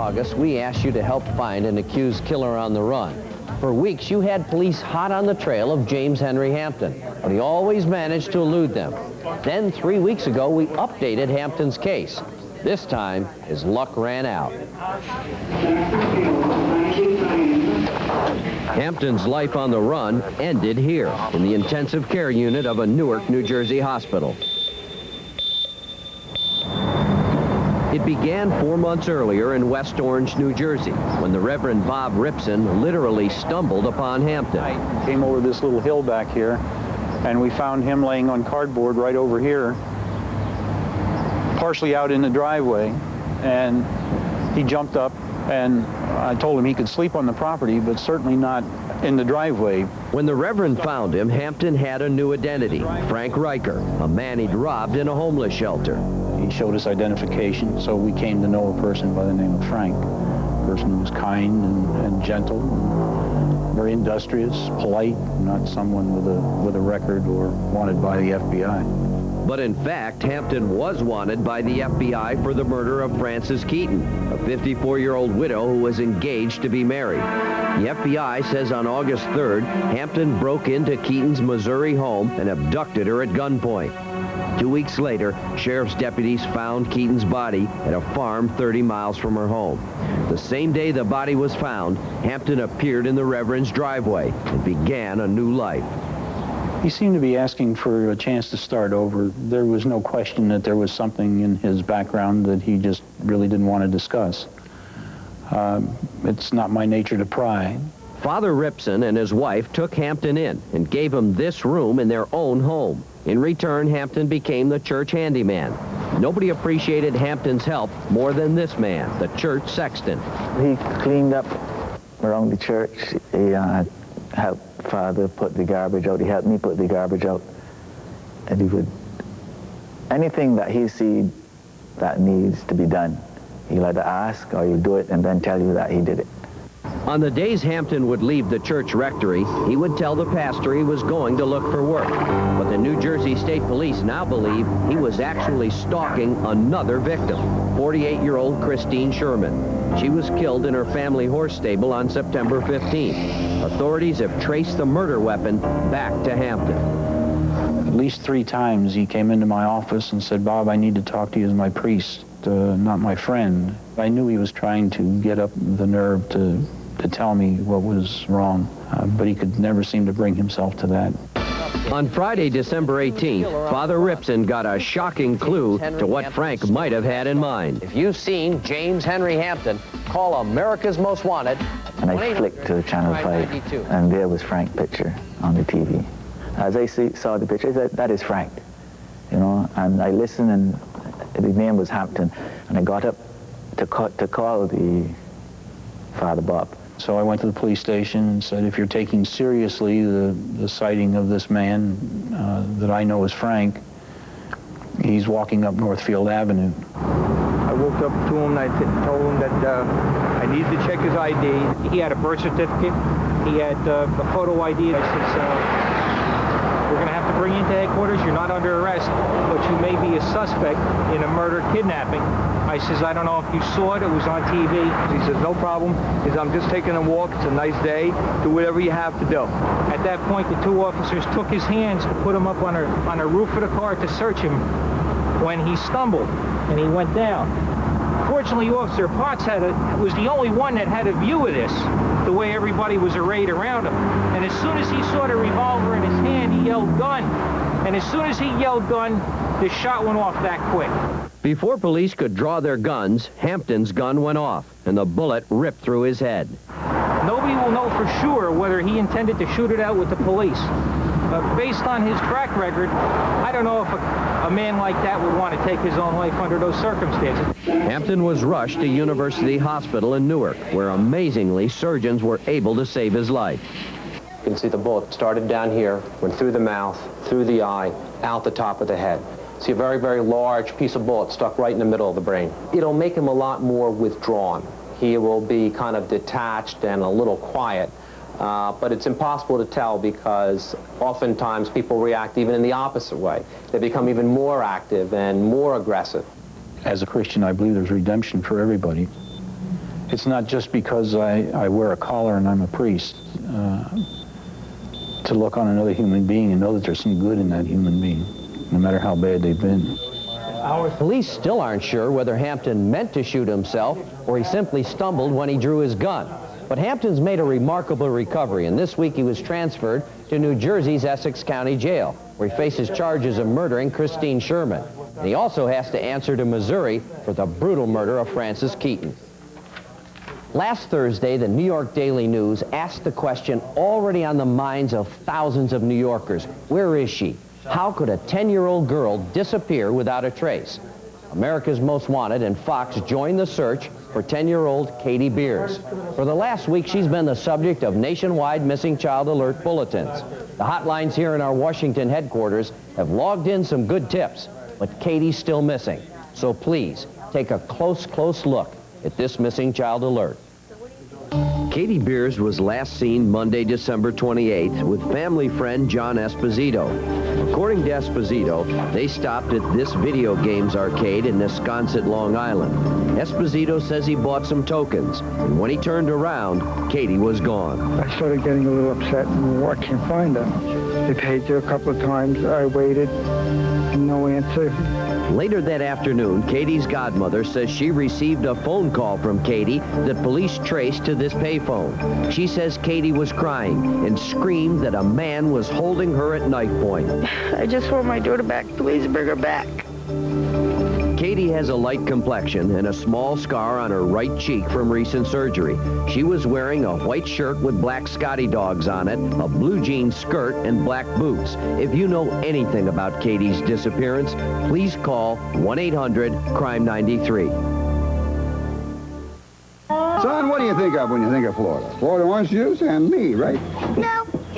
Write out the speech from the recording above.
August, we asked you to help find an accused killer on the run. For weeks, you had police hot on the trail of James Henry Hampton, but he always managed to elude them. Then, 3 weeks ago, we updated Hampton's case. This time, his luck ran out. Hampton's life on the run ended here, in the intensive care unit of a Newark, New Jersey hospital. It began 4 months earlier in West Orange, New Jersey, when the Reverend Bob Ripson literally stumbled upon Hampton. I came over this little hill back here, and we found him laying on cardboard right over here, partially out in the driveway, and he jumped up, and I told him he could sleep on the property, but certainly not in the driveway. When the Reverend found him, Hampton had a new identity, Frank Riker, a man he'd robbed in a homeless shelter. He showed us identification, so we came to know a person by the name of Frank, a person who was kind and gentle, and very industrious, polite, not someone with a record or wanted by the FBI. But in fact, Hampton was wanted by the FBI for the murder of Frances Keaton, a 54-year-old widow who was engaged to be married. The FBI says on August 3rd, Hampton broke into Keaton's Missouri home and abducted her at gunpoint. 2 weeks later, sheriff's deputies found Keaton's body at a farm 30 miles from her home. The same day the body was found, Hampton appeared in the Reverend's driveway and began a new life. He seemed to be asking for a chance to start over. There was no question that there was something in his background that he just really didn't want to discuss. It's not my nature to pry. Father Ripson and his wife took Hampton in and gave him this room in their own home. In return, Hampton became the church handyman. Nobody appreciated Hampton's help more than this man, the church sexton. He cleaned up around the church. He helped Father put the garbage out. He helped me put the garbage out. And he would, anything that he sees that needs to be done, he'll either ask or he'll do it and then tell you that he did it. On the days Hampton would leave the church rectory, he would tell the pastor he was going to look for work. But the New Jersey State Police now believe he was actually stalking another victim, 48-year-old Christine Sherman. She was killed in her family horse stable on September 15th. Authorities have traced the murder weapon back to Hampton. At least 3 times he came into my office and said, "Bob, I need to talk to you as my priest, not my friend." I knew he was trying to get up the nerve to tell me what was wrong, but he could never seem to bring himself to that. On Friday, December 18th, Father Ripson got a shocking clue to what Frank might have had in mind. If you've seen James Henry Hampton, call America's Most Wanted. And I flicked to Channel 5, and there was Frank's picture on the TV. As I saw the picture, I said, "That is Frank," you know, and I listened, and the name was Hampton, and I got up to call the Father Bob. So I went to the police station and said, "If you're taking seriously the sighting of this man that I know as Frank, he's walking up Northfield Avenue." I walked up to him and I told him that I needed to check his ID. He had a birth certificate. He had a photo ID. I said, "We're going to have to bring you into headquarters. You're not under arrest, but you may be a suspect in a murder kidnapping." I says, "I don't know if you saw it. It was on TV." He says, "No problem. He says, I'm just taking a walk. It's a nice day. Do whatever you have to do." At that point, the 2 officers took his hands to put him up on a roof of the car to search him when he stumbled and he went down. Fortunately, Officer Potts was the only one that had a view of this, the way everybody was arrayed around him. And as soon as he saw the revolver in his hand, he yelled, "Gun!" And as soon as he yelled gun, the shot went off that quick. Before police could draw their guns, Hampton's gun went off, and the bullet ripped through his head. Nobody will know for sure whether he intended to shoot it out with the police. But based on his track record, I don't know if a man like that would want to take his own life under those circumstances. Hampton was rushed to University Hospital in Newark, where amazingly surgeons were able to save his life. You can see the bullet started down here, went through the mouth, through the eye, out the top of the head. See a very, very large piece of bullet stuck right in the middle of the brain. It'll make him a lot more withdrawn. He will be kind of detached and a little quiet, but it's impossible to tell because oftentimes people react even in the opposite way. They become even more active and more aggressive. As a Christian, I believe there's redemption for everybody. It's not just because I wear a collar and I'm a priest. To look on another human being and know that there's some good in that human being, no matter how bad they've been. Police still aren't sure whether Hampton meant to shoot himself or he simply stumbled when he drew his gun. But Hampton's made a remarkable recovery, and this week he was transferred to New Jersey's Essex County Jail, where he faces charges of murdering Christine Sherman. And he also has to answer to Missouri for the brutal murder of Francis Keaton. Last Thursday, the New York Daily News asked the question already on the minds of thousands of New Yorkers: where is she? How could a 10-year-old girl disappear without a trace? America's Most Wanted and Fox joined the search for 10-year-old Katie Beers. For the last week, she's been the subject of nationwide missing child alert bulletins. The hotlines here in our Washington headquarters have logged in some good tips, but Katie's still missing. So please, take a close look at this missing child alert. Katie Beers was last seen Monday, December 28th with family friend John Esposito. According to Esposito, they stopped at this video games arcade in Wisconsin, Long Island. Esposito says he bought some tokens, and when he turned around, Katie was gone. I started getting a little upset and I can't find her. They paged her a couple of times. I waited, no answer. Later that afternoon, Katie's godmother says she received a phone call from Katie that police traced to this payphone. She says Katie was crying and screamed that a man was holding her at knife point. I just want my daughter back. Please bring her back. Katie has a light complexion and a small scar on her right cheek from recent surgery. She was wearing a white shirt with black Scotty dogs on it, a blue jean skirt, and black boots. If you know anything about Katie's disappearance, please call 1-800-CRIME-93. Son, what do you think of when you think of Florida? Florida orange juice and me, right? No,